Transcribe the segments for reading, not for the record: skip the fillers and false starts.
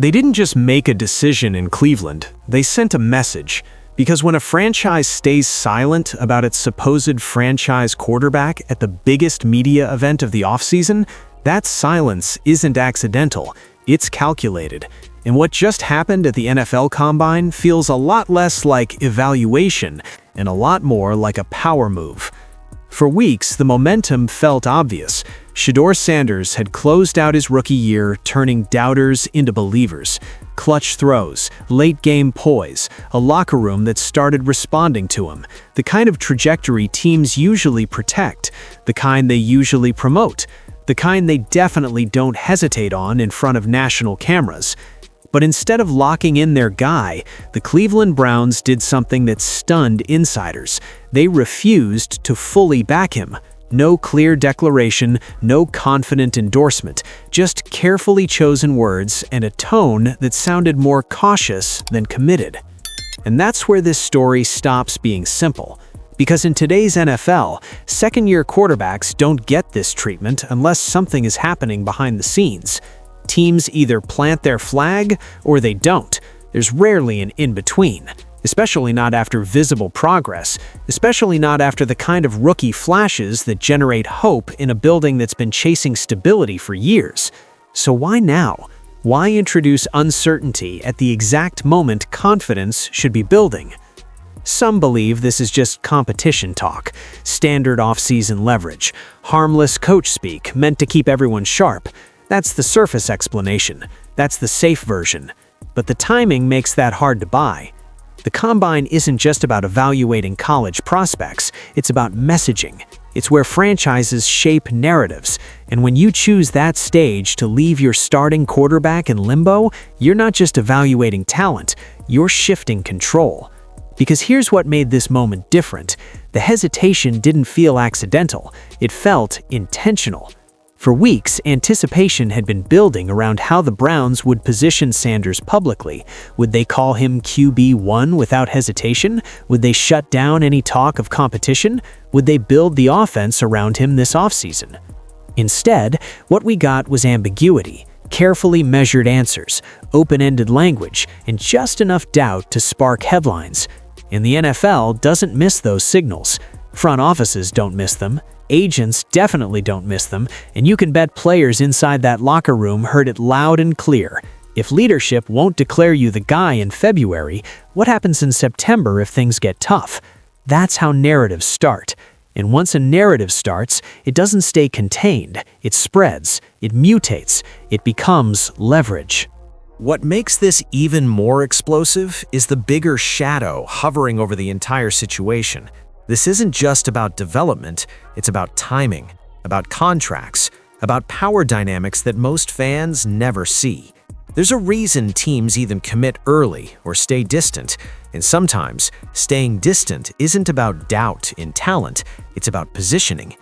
They didn't just make a decision in Cleveland, they sent a message. Because when a franchise stays silent about its supposed franchise quarterback at the biggest media event of the offseason, that silence isn't accidental, it's calculated. And what just happened at the NFL Combine feels a lot less like evaluation and a lot more like a power move. For weeks, the momentum felt obvious. Shedeur Sanders had closed out his rookie year, turning doubters into believers. Clutch throws, late-game poise, a locker room that started responding to him. The kind of trajectory teams usually protect, the kind they usually promote, the kind they definitely don't hesitate on in front of national cameras. But instead of locking in their guy, the Cleveland Browns did something that stunned insiders. They refused to fully back him. No clear declaration, no confident endorsement, just carefully chosen words and a tone that sounded more cautious than committed. And that's where this story stops being simple. Because in today's NFL, second-year quarterbacks don't get this treatment unless something is happening behind the scenes. Teams either plant their flag or they don't. There's rarely an in-between. Especially not after visible progress, especially not after the kind of rookie flashes that generate hope in a building that's been chasing stability for years. So why now? Why introduce uncertainty at the exact moment confidence should be building? Some believe this is just competition talk, standard off-season leverage, harmless coach speak meant to keep everyone sharp. That's the surface explanation. That's the safe version. But the timing makes that hard to buy. The Combine isn't just about evaluating college prospects, it's about messaging. It's where franchises shape narratives, and when you choose that stage to leave your starting quarterback in limbo, you're not just evaluating talent, you're shifting control. Because here's what made this moment different. The hesitation didn't feel accidental, it felt intentional. For weeks, anticipation had been building around how the Browns would position Sanders publicly. Would they call him QB1 without hesitation? Would they shut down any talk of competition? Would they build the offense around him this offseason? Instead, what we got was ambiguity, carefully measured answers, open-ended language, and just enough doubt to spark headlines. And the NFL doesn't miss those signals. Front offices don't miss them. Agents definitely don't miss them, and you can bet players inside that locker room heard it loud and clear. If leadership won't declare you the guy in February, what happens in September if things get tough? That's how narratives start. And once a narrative starts, it doesn't stay contained. It spreads, it mutates, it becomes leverage. What makes this even more explosive is the bigger shadow hovering over the entire situation. This isn't just about development, it's about timing, about contracts, about power dynamics that most fans never see. There's a reason teams either commit early or stay distant, and sometimes staying distant isn't about doubt in talent, it's about positioning.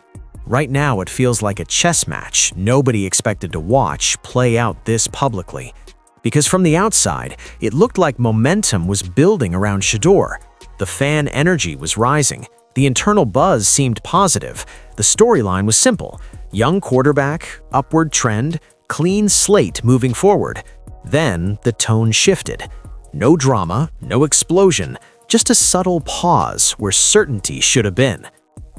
Right now it feels like a chess match nobody expected to watch play out this publicly. Because from the outside, it looked like momentum was building around Shedeur. The fan energy was rising. The internal buzz seemed positive. The storyline was simple. Young quarterback, upward trend, clean slate moving forward. Then the tone shifted. No drama, no explosion, just a subtle pause where certainty should have been.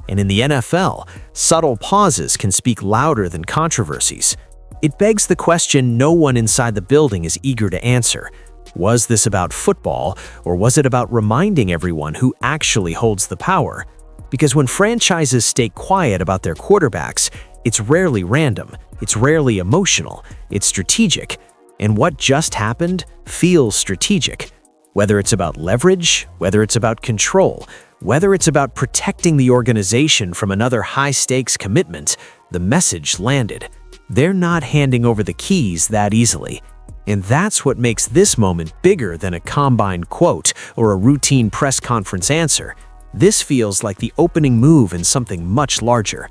And in the NFL, subtle pauses can speak louder than controversies. It begs the question no one inside the building is eager to answer. Was this about football, or was it about reminding everyone who actually holds the power? Because when franchises stay quiet about their quarterbacks, it's rarely random, it's rarely emotional, it's strategic. And what just happened feels strategic. Whether it's about leverage, whether it's about control, whether it's about protecting the organization from another high-stakes commitment, the message landed. They're not handing over the keys that easily. And that's what makes this moment bigger than a combine quote or a routine press conference answer. This feels like the opening move in something much larger.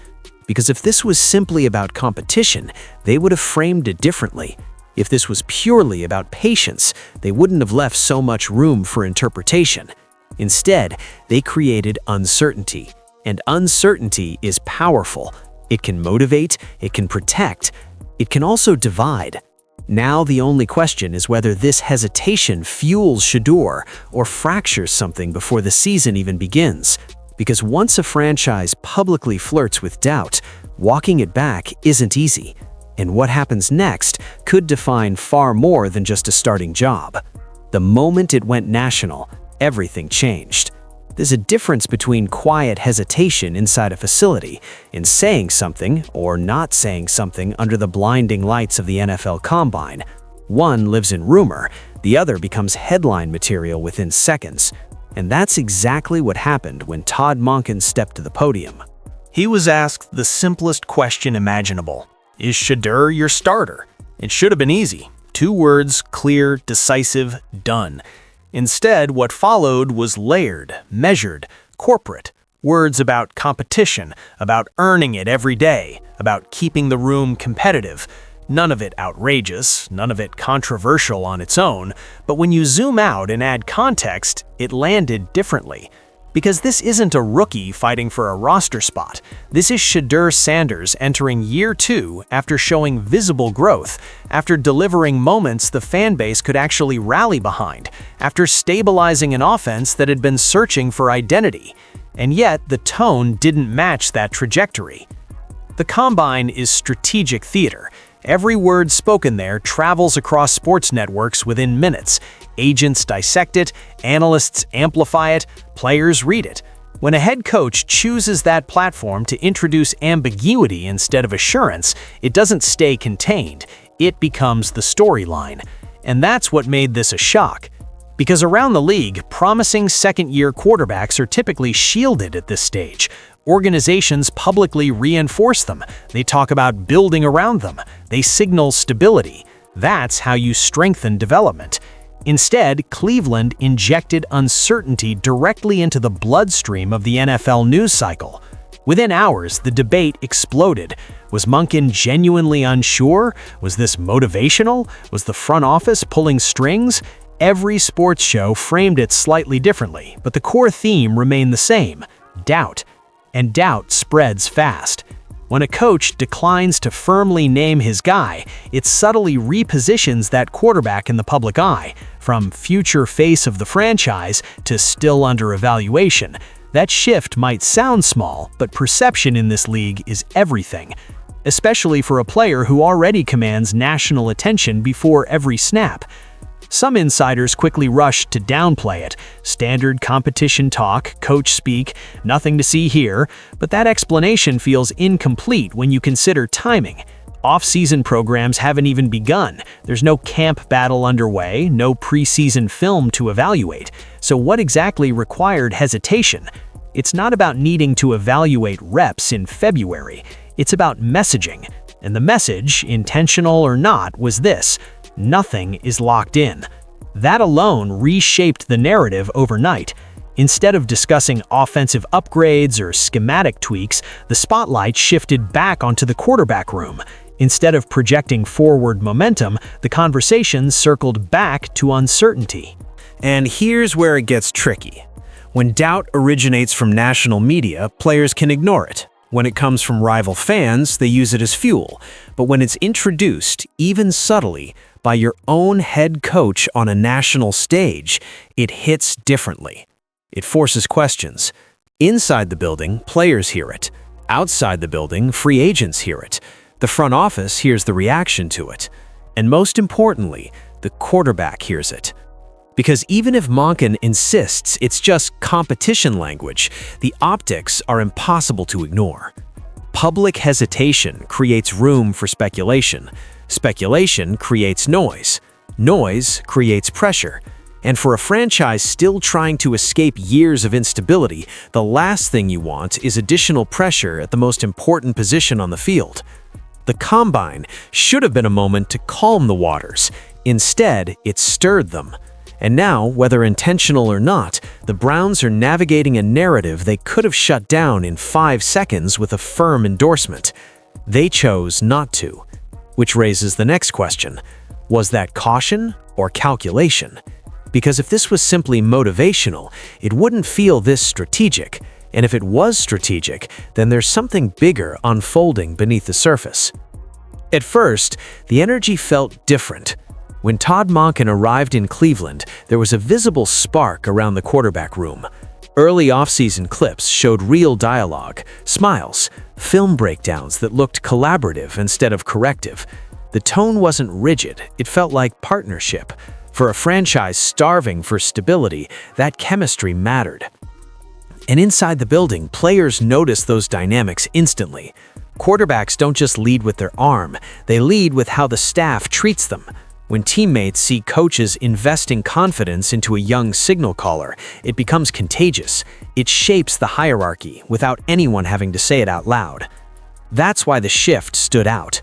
Because if this was simply about competition, they would have framed it differently. If this was purely about patience, they wouldn't have left so much room for interpretation. Instead, they created uncertainty. And uncertainty is powerful. It can motivate, it can protect, it can also divide. Now the only question is whether this hesitation fuels Shedeur or fractures something before the season even begins. Because once a franchise publicly flirts with doubt, walking it back isn't easy. And what happens next could define far more than just a starting job. The moment it went national, everything changed. There's a difference between quiet hesitation inside a facility and saying something or not saying something under the blinding lights of the NFL Combine. One lives in rumor, the other becomes headline material within seconds. And that's exactly what happened when Todd Monken stepped to the podium. He was asked the simplest question imaginable. Is Shedeur your starter? It should have been easy. 2 words, clear, decisive, done. Instead, what followed was layered, measured, corporate. Words about competition, about earning it every day, about keeping the room competitive. None of it outrageous, none of it controversial on its own, but when you zoom out and add context, it landed differently. Because this isn't a rookie fighting for a roster spot. This is Shedeur Sanders entering year 2 after showing visible growth, after delivering moments the fan base could actually rally behind, after stabilizing an offense that had been searching for identity. And yet, the tone didn't match that trajectory. The Combine is strategic theater. Every word spoken there travels across sports networks within minutes. Agents dissect it, analysts amplify it, players read it. When a head coach chooses that platform to introduce ambiguity instead of assurance, it doesn't stay contained. It becomes the storyline. And that's what made this a shock. Because around the league, promising second-year quarterbacks are typically shielded at this stage. Organizations publicly reinforce them. They talk about building around them. They signal stability. That's how you strengthen development. Instead, Cleveland injected uncertainty directly into the bloodstream of the NFL news cycle. Within hours, the debate exploded. Was Monken genuinely unsure? Was this motivational? Was the front office pulling strings? Every sports show framed it slightly differently, but the core theme remained the same: doubt. And doubt spreads fast. When a coach declines to firmly name his guy, it subtly repositions that quarterback in the public eye, from future face of the franchise to still under evaluation. That shift might sound small, but perception in this league is everything, especially for a player who already commands national attention before every snap. Some insiders quickly rushed to downplay it. Standard competition talk, coach speak, nothing to see here, but that explanation feels incomplete when you consider timing. Off-season programs haven't even begun. There's no camp battle underway, no preseason film to evaluate. So what exactly required hesitation? It's not about needing to evaluate reps in February. It's about messaging. And the message, intentional or not, was this: nothing is locked in. That alone reshaped the narrative overnight. Instead of discussing offensive upgrades or schematic tweaks, the spotlight shifted back onto the quarterback room. Instead of projecting forward momentum, the conversation circled back to uncertainty. And here's where it gets tricky. When doubt originates from national media, players can ignore it. When it comes from rival fans, they use it as fuel. But when it's introduced, even subtly, by your own head coach on a national stage, it hits differently. It forces questions. Inside the building, players hear it. Outside the building, free agents hear it. The front office hears the reaction to it. And most importantly, the quarterback hears it. Because even if Monken insists it's just competition language, the optics are impossible to ignore. Public hesitation creates room for speculation. Speculation creates noise. Noise creates pressure. And for a franchise still trying to escape years of instability, the last thing you want is additional pressure at the most important position on the field. The Combine should have been a moment to calm the waters. Instead, it stirred them. And now, whether intentional or not, the Browns are navigating a narrative they could have shut down in 5 seconds with a firm endorsement. They chose not to. Which raises the next question: was that caution or calculation? Because if this was simply motivational, it wouldn't feel this strategic. And if it was strategic, then there's something bigger unfolding beneath the surface. At first, the energy felt different. When Todd Monken arrived in Cleveland, there was a visible spark around the quarterback room. Early offseason clips showed real dialogue, smiles, film breakdowns that looked collaborative instead of corrective. The tone wasn't rigid, it felt like partnership. For a franchise starving for stability, that chemistry mattered. And inside the building, players noticed those dynamics instantly. Quarterbacks don't just lead with their arm, they lead with how the staff treats them. When teammates see coaches investing confidence into a young signal caller, it becomes contagious. It shapes the hierarchy without anyone having to say it out loud. That's why the shift stood out.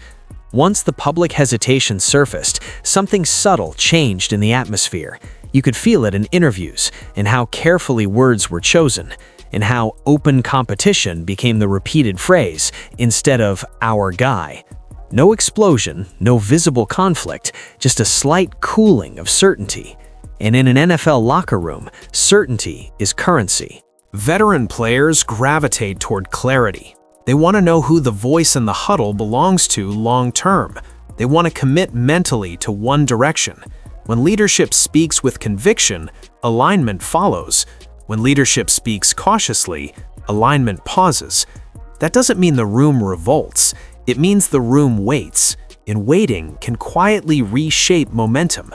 Once the public hesitation surfaced, something subtle changed in the atmosphere. You could feel it in interviews, in how carefully words were chosen, in how open competition became the repeated phrase instead of "our guy." No explosion, no visible conflict, just a slight cooling of certainty. And in an NFL locker room, certainty is currency. Veteran players gravitate toward clarity. They want to know who the voice in the huddle belongs to long-term. They want to commit mentally to one direction. When leadership speaks with conviction, alignment follows. When leadership speaks cautiously, alignment pauses. That doesn't mean the room revolts. It means the room waits, and waiting can quietly reshape momentum.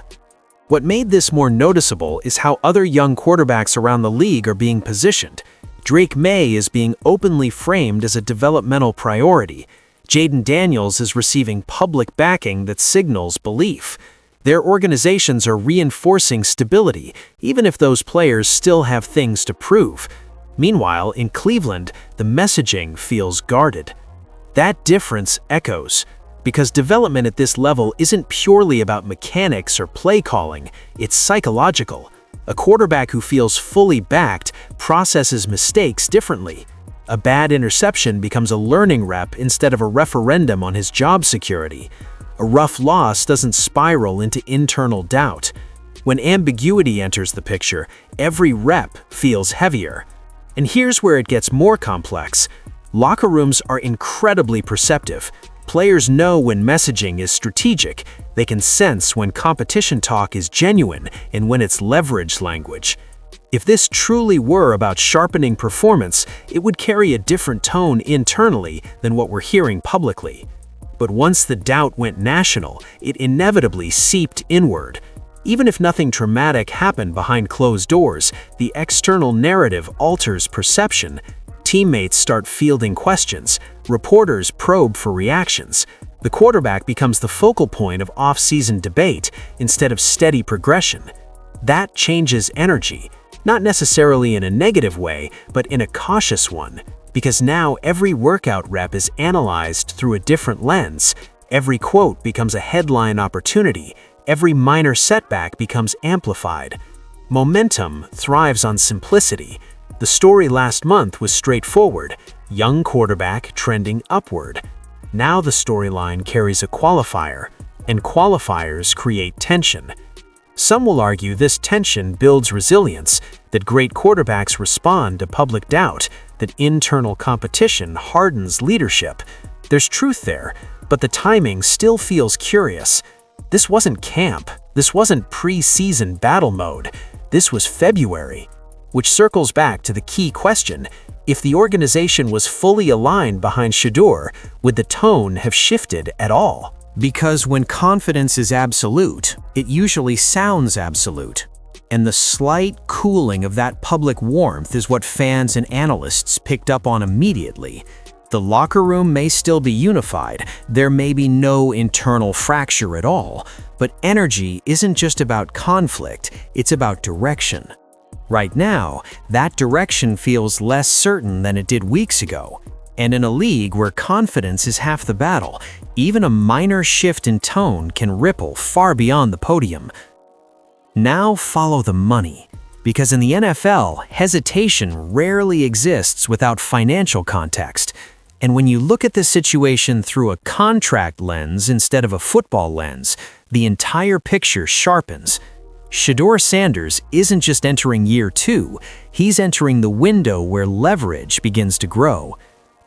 What made this more noticeable is how other young quarterbacks around the league are being positioned. Drake May is being openly framed as a developmental priority. Jaden Daniels is receiving public backing that signals belief. Their organizations are reinforcing stability, even if those players still have things to prove. Meanwhile, in Cleveland, the messaging feels guarded. That difference echoes, because development at this level isn't purely about mechanics or play calling, it's psychological. A quarterback who feels fully backed processes mistakes differently. A bad interception becomes a learning rep instead of a referendum on his job security. A rough loss doesn't spiral into internal doubt. When ambiguity enters the picture, every rep feels heavier. And here's where it gets more complex. Locker rooms are incredibly perceptive. Players know when messaging is strategic. They can sense when competition talk is genuine and when it's leverage language. If this truly were about sharpening performance, it would carry a different tone internally than what we're hearing publicly. But once the doubt went national, it inevitably seeped inward. Even if nothing traumatic happened behind closed doors, the external narrative alters perception. Teammates start fielding questions, reporters probe for reactions. The quarterback becomes the focal point of off-season debate instead of steady progression. That changes energy, not necessarily in a negative way, but in a cautious one, because now every workout rep is analyzed through a different lens. Every quote becomes a headline opportunity. Every minor setback becomes amplified. Momentum thrives on simplicity. The story last month was straightforward, young quarterback trending upward. Now the storyline carries a qualifier, and qualifiers create tension. Some will argue this tension builds resilience, that great quarterbacks respond to public doubt, that internal competition hardens leadership. There's truth there, but the timing still feels curious. This wasn't camp. This wasn't pre-season battle mode. This was February. Which circles back to the key question: if the organization was fully aligned behind Shedeur, would the tone have shifted at all? Because when confidence is absolute, it usually sounds absolute. And the slight cooling of that public warmth is what fans and analysts picked up on immediately. The locker room may still be unified, there may be no internal fracture at all, but energy isn't just about conflict, it's about direction. Right now, that direction feels less certain than it did weeks ago. And in a league where confidence is half the battle, even a minor shift in tone can ripple far beyond the podium. Now follow the money, because in the NFL, hesitation rarely exists without financial context. And when you look at the situation through a contract lens instead of a football lens, the entire picture sharpens. Shedeur Sanders isn't just entering year 2, he's entering the window where leverage begins to grow.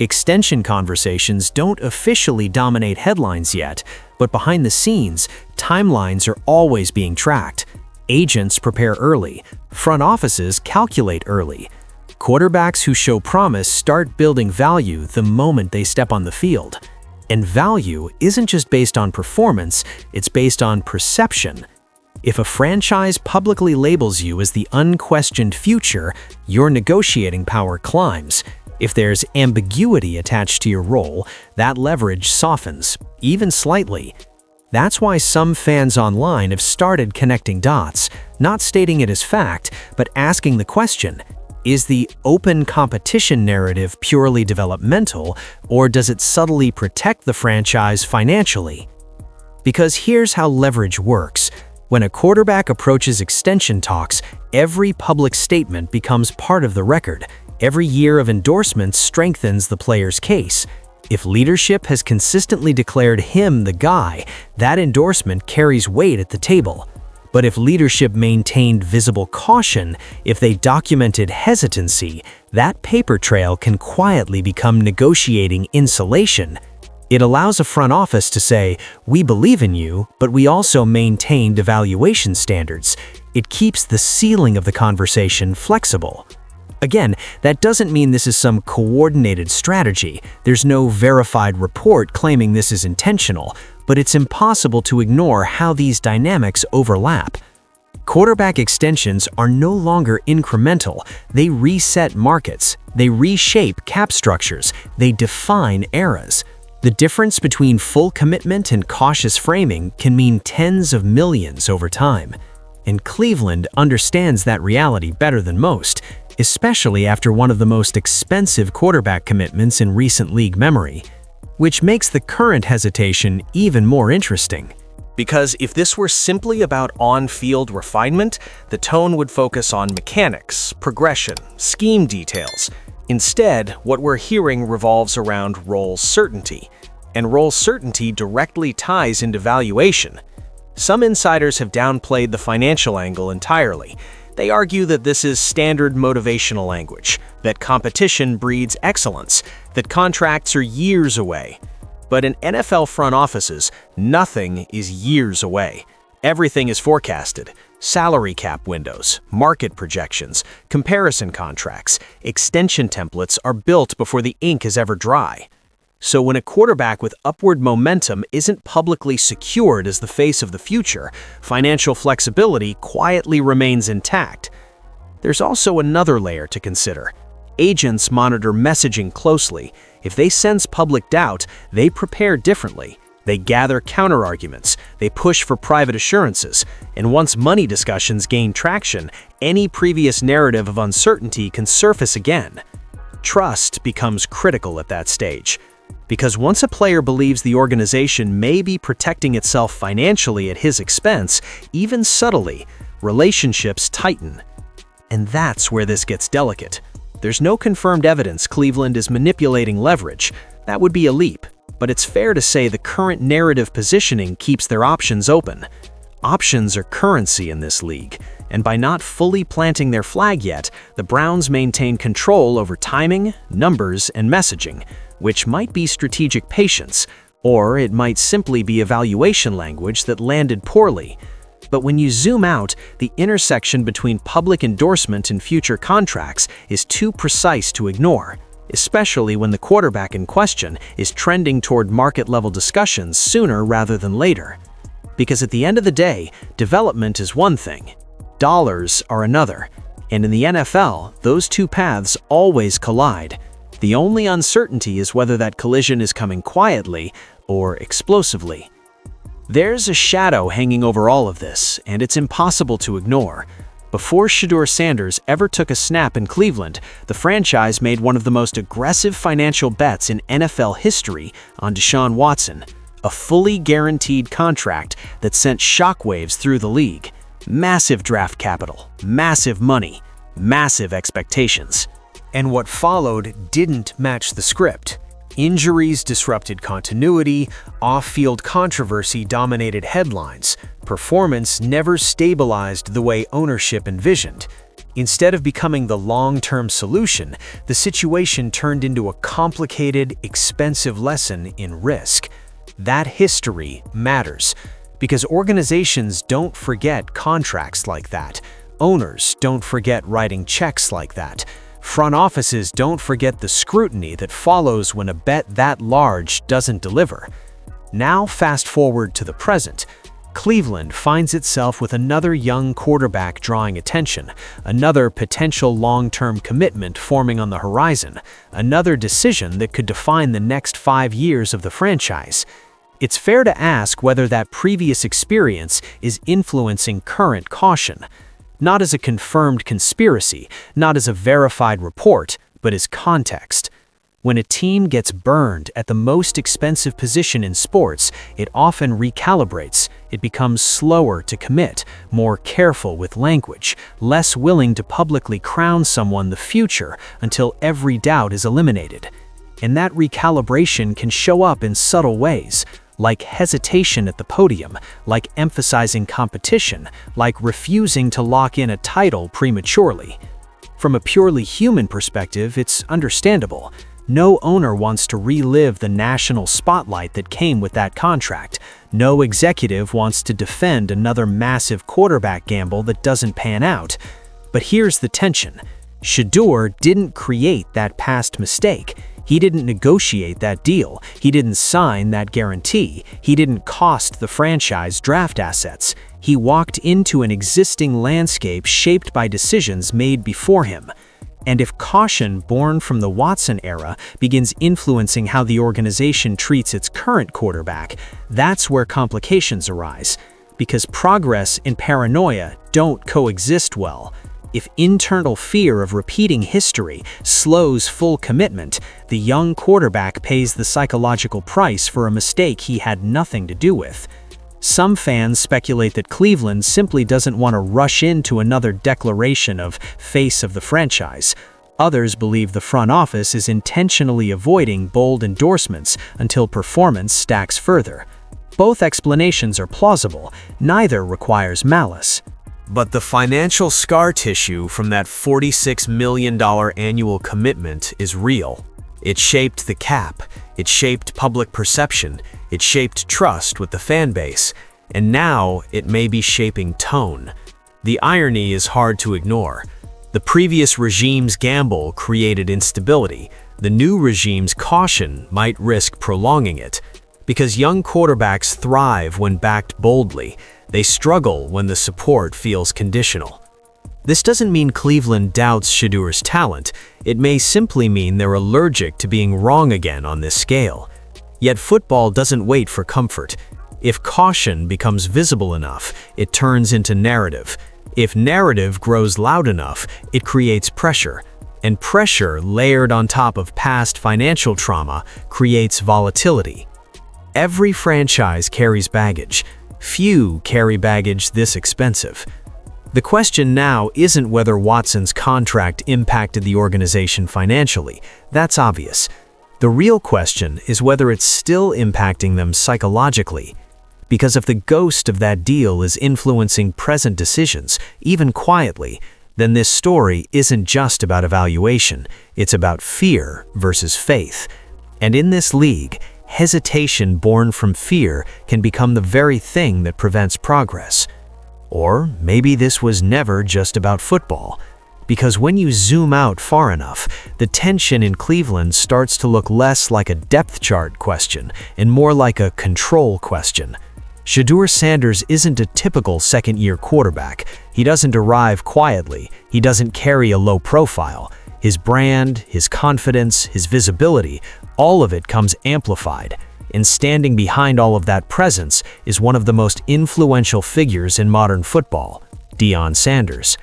Extension conversations don't officially dominate headlines yet, but behind the scenes, timelines are always being tracked. Agents prepare early. Front offices calculate early. Quarterbacks who show promise start building value the moment they step on the field. And value isn't just based on performance, it's based on perception. If a franchise publicly labels you as the unquestioned future, your negotiating power climbs. If there's ambiguity attached to your role, that leverage softens, even slightly. That's why some fans online have started connecting dots, not stating it as fact, but asking the question, is the open competition narrative purely developmental, or does it subtly protect the franchise financially? Because here's how leverage works. When a quarterback approaches extension talks, every public statement becomes part of the record. Every year of endorsements strengthens the player's case. If leadership has consistently declared him the guy, that endorsement carries weight at the table. But if leadership maintained visible caution, if they documented hesitancy, that paper trail can quietly become negotiating insulation. It allows a front office to say, "We believe in you, but we also maintained evaluation standards." It keeps the ceiling of the conversation flexible. Again, that doesn't mean this is some coordinated strategy. There's no verified report claiming this is intentional, but it's impossible to ignore how these dynamics overlap. Quarterback extensions are no longer incremental. They reset markets. They reshape cap structures. They define eras. The difference between full commitment and cautious framing can mean tens of millions over time. And Cleveland understands that reality better than most, especially after one of the most expensive quarterback commitments in recent league memory, which makes the current hesitation even more interesting. Because if this were simply about on-field refinement, the tone would focus on mechanics, progression, scheme details. Instead, what we're hearing revolves around role certainty, and role certainty directly ties into valuation. Some insiders have downplayed the financial angle entirely. They argue that this is standard motivational language, that competition breeds excellence, that contracts are years away. But in NFL front offices, nothing is years away. Everything is forecasted. Salary cap windows, market projections, comparison contracts, extension templates are built before the ink is ever dry. So when a quarterback with upward momentum isn't publicly secured as the face of the future, financial flexibility quietly remains intact. There's also another layer to consider. Agents monitor messaging closely. If they sense public doubt, they prepare differently. They gather counterarguments. They push for private assurances. And once money discussions gain traction, any previous narrative of uncertainty can surface again. Trust becomes critical at that stage. Because once a player believes the organization may be protecting itself financially at his expense, even subtly, relationships tighten. And that's where this gets delicate. There's no confirmed evidence Cleveland is manipulating leverage. That would be a leap. But it's fair to say the current narrative positioning keeps their options open. Options are currency in this league, and by not fully planting their flag yet, the Browns maintain control over timing, numbers, and messaging, which might be strategic patience, or it might simply be evaluation language that landed poorly. But when you zoom out, the intersection between public endorsement and future contracts is too precise to ignore, especially when the quarterback in question is trending toward market-level discussions sooner rather than later. Because at the end of the day, development is one thing, dollars are another, and in the NFL, those two paths always collide. The only uncertainty is whether that collision is coming quietly or explosively. There's a shadow hanging over all of this, and it's impossible to ignore. Before Shedeur Sanders ever took a snap in Cleveland, the franchise made one of the most aggressive financial bets in NFL history on Deshaun Watson, a fully guaranteed contract that sent shockwaves through the league. Massive draft capital, massive money, massive expectations. And what followed didn't match the script. Injuries disrupted continuity, off-field controversy dominated headlines, performance never stabilized the way ownership envisioned. Instead of becoming the long-term solution, the situation turned into a complicated, expensive lesson in risk. That history matters, because organizations don't forget contracts like that. Owners don't forget writing checks like that. Front offices don't forget the scrutiny that follows when a bet that large doesn't deliver. Now fast forward to the present. Cleveland finds itself with another young quarterback drawing attention, another potential long-term commitment forming on the horizon, another decision that could define the next 5 years of the franchise. It's fair to ask whether that previous experience is influencing current caution, not as a confirmed conspiracy, not as a verified report, but as context. When a team gets burned at the most expensive position in sports, it often recalibrates. It becomes slower to commit, more careful with language, less willing to publicly crown someone the future until every doubt is eliminated. And that recalibration can show up in subtle ways, like hesitation at the podium, like emphasizing competition, like refusing to lock in a title prematurely. From a purely human perspective, it's understandable. No owner wants to relive the national spotlight that came with that contract. No executive wants to defend another massive quarterback gamble that doesn't pan out. But here's the tension. Shedeur didn't create that past mistake. He didn't negotiate that deal. He didn't sign that guarantee. He didn't cost the franchise draft assets. He walked into an existing landscape shaped by decisions made before him. And if caution born from the Watson era begins influencing how the organization treats its current quarterback, that's where complications arise. Because progress and paranoia don't coexist well. If internal fear of repeating history slows full commitment, the young quarterback pays the psychological price for a mistake he had nothing to do with. Some fans speculate that Cleveland simply doesn't want to rush into another declaration of face of the franchise. Others believe the front office is intentionally avoiding bold endorsements until performance stacks further. Both explanations are plausible, neither requires malice. But the financial scar tissue from that $46 million annual commitment is real. It shaped the cap, it shaped public perception, it shaped trust with the fan base, and now it may be shaping tone. The irony is hard to ignore. The previous regime's gamble created instability. The new regime's caution might risk prolonging it. Because young quarterbacks thrive when backed boldly, they struggle when the support feels conditional. This doesn't mean Cleveland doubts Shedeur's talent. It may simply mean they're allergic to being wrong again on this scale. Yet football doesn't wait for comfort. If caution becomes visible enough, it turns into narrative. If narrative grows loud enough, it creates pressure. And pressure, layered on top of past financial trauma, creates volatility. Every franchise carries baggage. Few carry baggage this expensive. The question now isn't whether Watson's contract impacted the organization financially. That's obvious. The real question is whether it's still impacting them psychologically. Because if the ghost of that deal is influencing present decisions, even quietly, then this story isn't just about evaluation. It's about fear versus faith. And in this league, hesitation born from fear can become the very thing that prevents progress. Or maybe this was never just about football. Because when you zoom out far enough, the tension in Cleveland starts to look less like a depth chart question and more like a control question. Shedeur Sanders isn't a typical second-year quarterback. He doesn't arrive quietly. He doesn't carry a low profile. His brand, his confidence, his visibility, all of it comes amplified. And standing behind all of that presence is one of the most influential figures in modern football, Deshaun Sanders.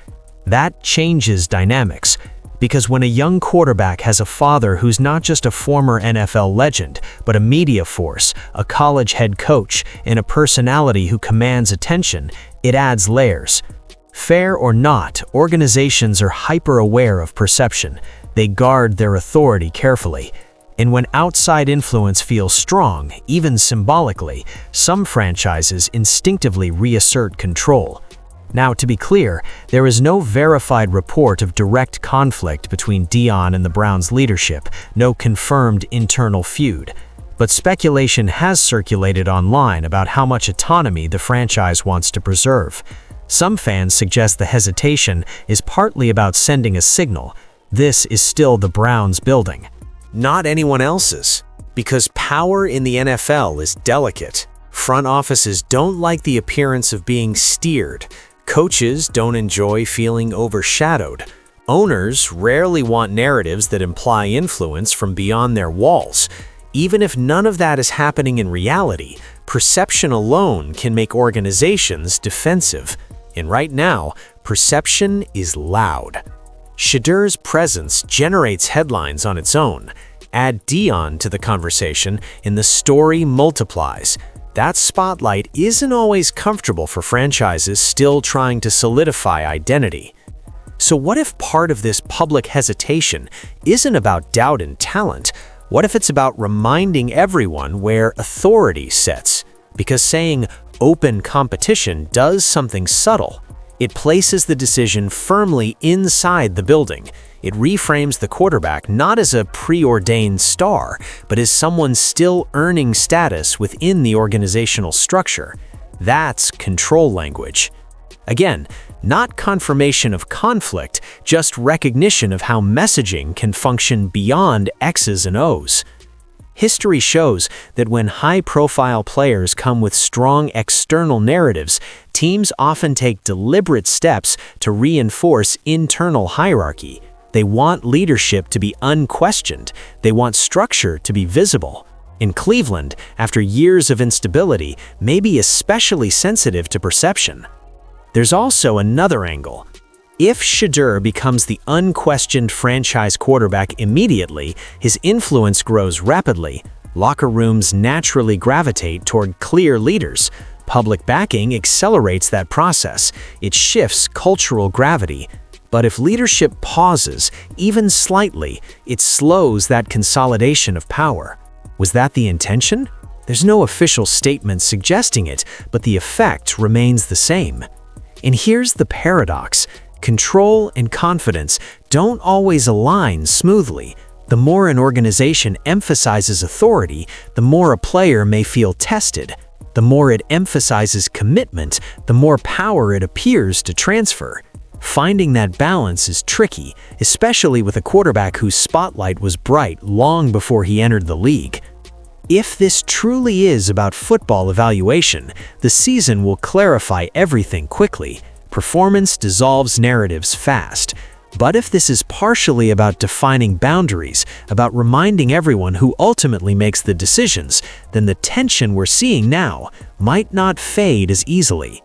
That changes dynamics, because when a young quarterback has a father who's not just a former NFL legend, but a media force, a college head coach, and a personality who commands attention, it adds layers. Fair or not, organizations are hyper-aware of perception. They guard their authority carefully. And when outside influence feels strong, even symbolically, some franchises instinctively reassert control. Now, to be clear, there is no verified report of direct conflict between Deion and the Browns' leadership, no confirmed internal feud. But speculation has circulated online about how much autonomy the franchise wants to preserve. Some fans suggest the hesitation is partly about sending a signal. This is still the Browns' building, not anyone else's. Because power in the NFL is delicate. Front offices don't like the appearance of being steered. Coaches don't enjoy feeling overshadowed. Owners rarely want narratives that imply influence from beyond their walls. Even if none of that is happening in reality, perception alone can make organizations defensive. And right now, perception is loud. Shedeur's presence generates headlines on its own. Add Deion to the conversation, and the story multiplies. That spotlight isn't always comfortable for franchises still trying to solidify identity. So what if part of this public hesitation isn't about doubt and talent? What if it's about reminding everyone where authority sits? Because saying open competition does something subtle. It places the decision firmly inside the building. It reframes the quarterback not as a preordained star, but as someone still earning status within the organizational structure. That's control language. Again, not confirmation of conflict, just recognition of how messaging can function beyond X's and O's. History shows that when high-profile players come with strong external narratives, teams often take deliberate steps to reinforce internal hierarchy. They want leadership to be unquestioned. They want structure to be visible. In Cleveland, after years of instability, may be especially sensitive to perception. There's also another angle. If Shedeur becomes the unquestioned franchise quarterback immediately, his influence grows rapidly. Locker rooms naturally gravitate toward clear leaders. Public backing accelerates that process. It shifts cultural gravity. But if leadership pauses, even slightly, it slows that consolidation of power. Was that the intention? There's no official statement suggesting it, but the effect remains the same. And here's the paradox. Control and confidence don't always align smoothly. The more an organization emphasizes authority, the more a player may feel tested. The more it emphasizes commitment, the more power it appears to transfer. Finding that balance is tricky, especially with a quarterback whose spotlight was bright long before he entered the league. If this truly is about football evaluation, the season will clarify everything quickly. Performance dissolves narratives fast. But if this is partially about defining boundaries, about reminding everyone who ultimately makes the decisions, then the tension we're seeing now might not fade as easily.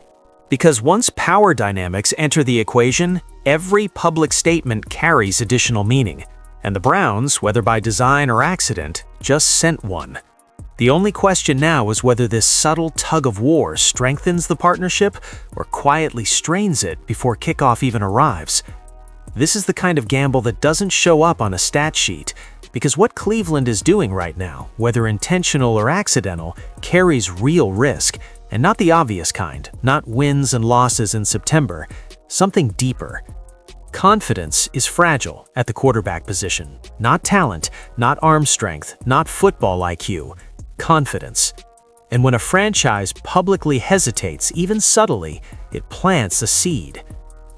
Because once power dynamics enter the equation, every public statement carries additional meaning. And the Browns, whether by design or accident, just sent one. The only question now is whether this subtle tug of war strengthens the partnership or quietly strains it before kickoff even arrives. This is the kind of gamble that doesn't show up on a stat sheet, because what Cleveland is doing right now, whether intentional or accidental, carries real risk, and not the obvious kind, not wins and losses in September, something deeper. Confidence is fragile at the quarterback position, not talent, not arm strength, not football IQ. Confidence. And when a franchise publicly hesitates, even subtly, it plants a seed.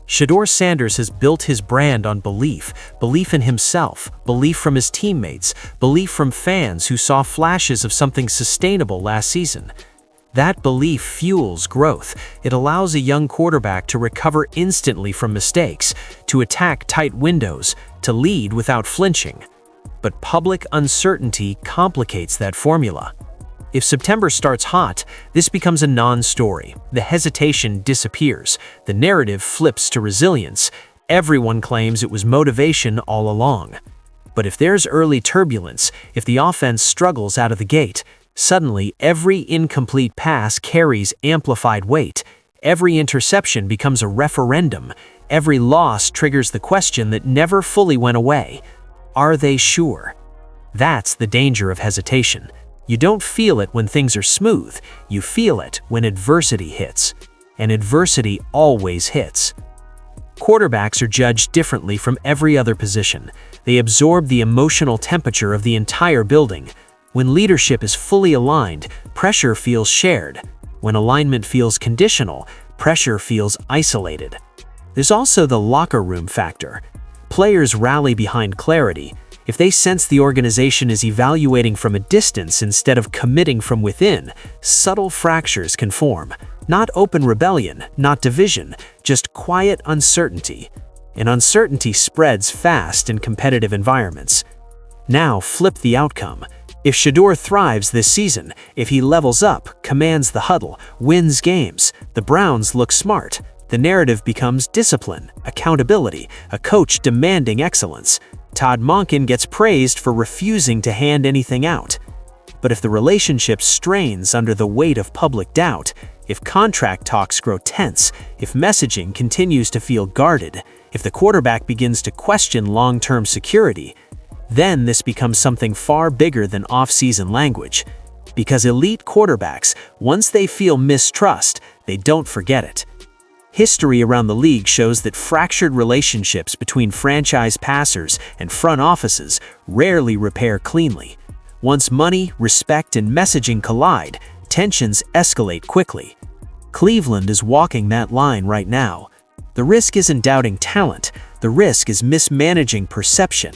Shedeur Sanders has built his brand on belief in himself, belief from his teammates, belief from fans who saw flashes of something sustainable last season. That belief fuels growth. It allows a young quarterback to recover instantly from mistakes, to attack tight windows, to lead without flinching. But public uncertainty complicates that formula. If September starts hot, this becomes a non-story. The hesitation disappears. The narrative flips to resilience. Everyone claims it was motivation all along. But if there's early turbulence, if the offense struggles out of the gate, suddenly every incomplete pass carries amplified weight. Every interception becomes a referendum. Every loss triggers the question that never fully went away. Are they sure? That's the danger of hesitation. You don't feel it when things are smooth. You feel it when adversity hits. and adversity always hits. Quarterbacks are judged differently from every other position. They absorb the emotional temperature of the entire building. When leadership is fully aligned, pressure feels shared. When alignment feels conditional, pressure feels isolated. There's also the locker room factor. Players rally behind clarity. If they sense the organization is evaluating from a distance instead of committing from within, subtle fractures can form. Not open rebellion, not division, just quiet uncertainty. And uncertainty spreads fast in competitive environments. Now flip the outcome. If Shedeur thrives this season, if he levels up, commands the huddle, wins games, the Browns look smart. The narrative becomes discipline, accountability, a coach demanding excellence. Todd Monken gets praised for refusing to hand anything out. But if the relationship strains under the weight of public doubt, if contract talks grow tense, if messaging continues to feel guarded, if the quarterback begins to question long-term security, then this becomes something far bigger than off-season language. Because elite quarterbacks, once they feel mistrust, they don't forget it. History around the league shows that fractured relationships between franchise passers and front offices rarely repair cleanly. Once money, respect, and messaging collide, tensions escalate quickly. Cleveland is walking that line right now. The risk isn't doubting talent, the risk is mismanaging perception.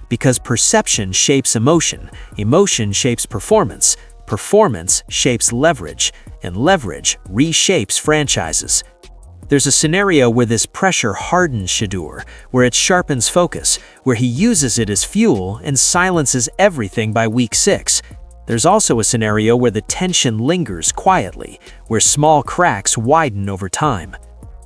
Because perception shapes emotion, emotion shapes performance, performance shapes leverage, and leverage reshapes franchises. There's a scenario where this pressure hardens Shedeur, where it sharpens focus, where he uses it as fuel and silences everything by week 6. There's also a scenario where the tension lingers quietly, where small cracks widen over time.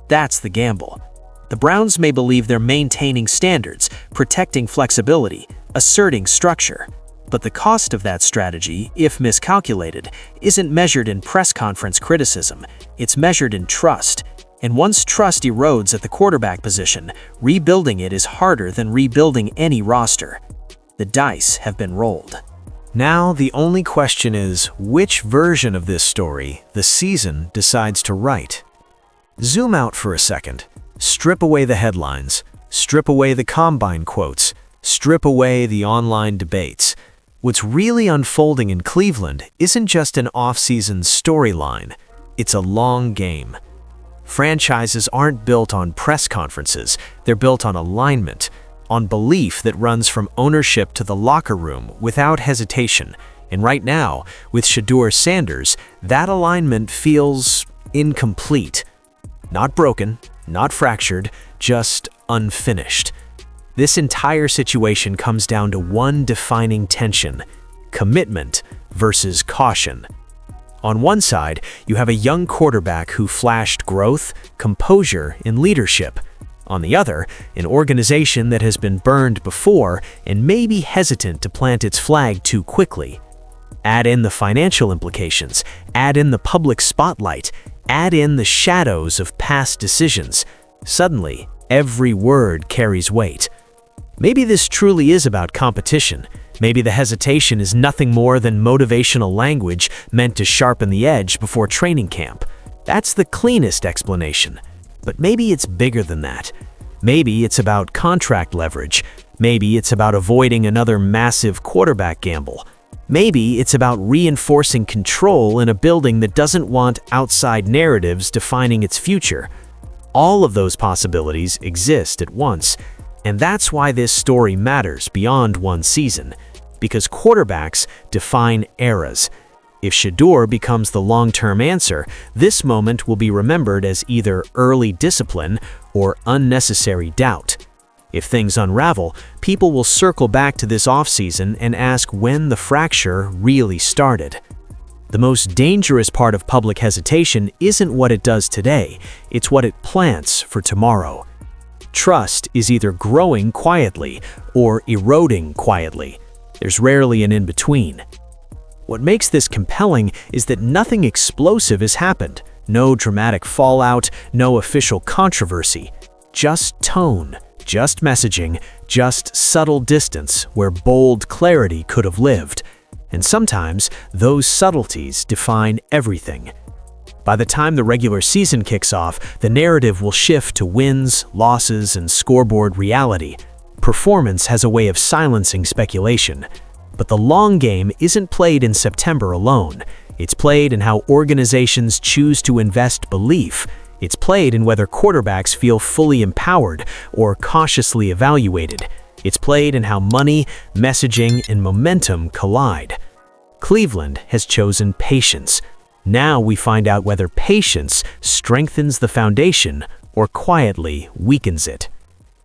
That's the gamble. The Browns may believe they're maintaining standards, protecting flexibility, asserting structure. But the cost of that strategy, if miscalculated, isn't measured in press conference criticism. It's measured in trust. And once trust erodes at the quarterback position, rebuilding it is harder than rebuilding any roster. The dice have been rolled. Now, the only question is, which version of this story the season decides to write? Zoom out for a second. Strip away the headlines. Strip away the combine quotes. Strip away the online debates. What's really unfolding in Cleveland isn't just an off-season storyline. It's a long game. Franchises aren't built on press conferences. They're built on alignment, on belief that runs from ownership to the locker room without hesitation. And right now, with Shedeur Sanders, that alignment feels incomplete. Not broken, not fractured, just unfinished. This entire situation comes down to one defining tension: commitment versus caution. On one side, you have a young quarterback who flashed growth, composure, and leadership. On the other, an organization that has been burned before and may be hesitant to plant its flag too quickly. Add in the financial implications, add in the public spotlight, add in the shadows of past decisions. Suddenly, every word carries weight. Maybe this truly is about competition. Maybe the hesitation is nothing more than motivational language meant to sharpen the edge before training camp. That's the cleanest explanation. But maybe it's bigger than that. Maybe it's about contract leverage. Maybe it's about avoiding another massive quarterback gamble. Maybe it's about reinforcing control in a building that doesn't want outside narratives defining its future. All of those possibilities exist at once. And that's why this story matters beyond one season. Because quarterbacks define eras. If Shedeur becomes the long-term answer, this moment will be remembered as either early discipline or unnecessary doubt. If things unravel, people will circle back to this offseason and ask when the fracture really started. The most dangerous part of public hesitation isn't what it does today, it's what it plants for tomorrow. Trust is either growing quietly or eroding quietly. There's rarely an in-between. What makes this compelling is that nothing explosive has happened. No dramatic fallout, no official controversy. Just tone, just messaging, just subtle distance where bold clarity could have lived. And sometimes those subtleties define everything. By the time the regular season kicks off, the narrative will shift to wins, losses, and scoreboard reality. Performance has a way of silencing speculation. But the long game isn't played in September alone. It's played in how organizations choose to invest belief. It's played in whether quarterbacks feel fully empowered or cautiously evaluated. It's played in how money, messaging, and momentum collide. Cleveland has chosen patience. Now we find out whether patience strengthens the foundation or quietly weakens it.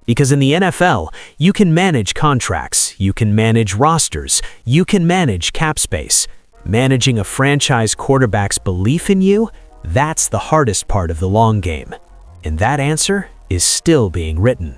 Because in the NFL, you can manage contracts, you can manage rosters, you can manage cap space. Managing a franchise quarterback's belief in you, that's the hardest part of the long game. And that answer is still being written.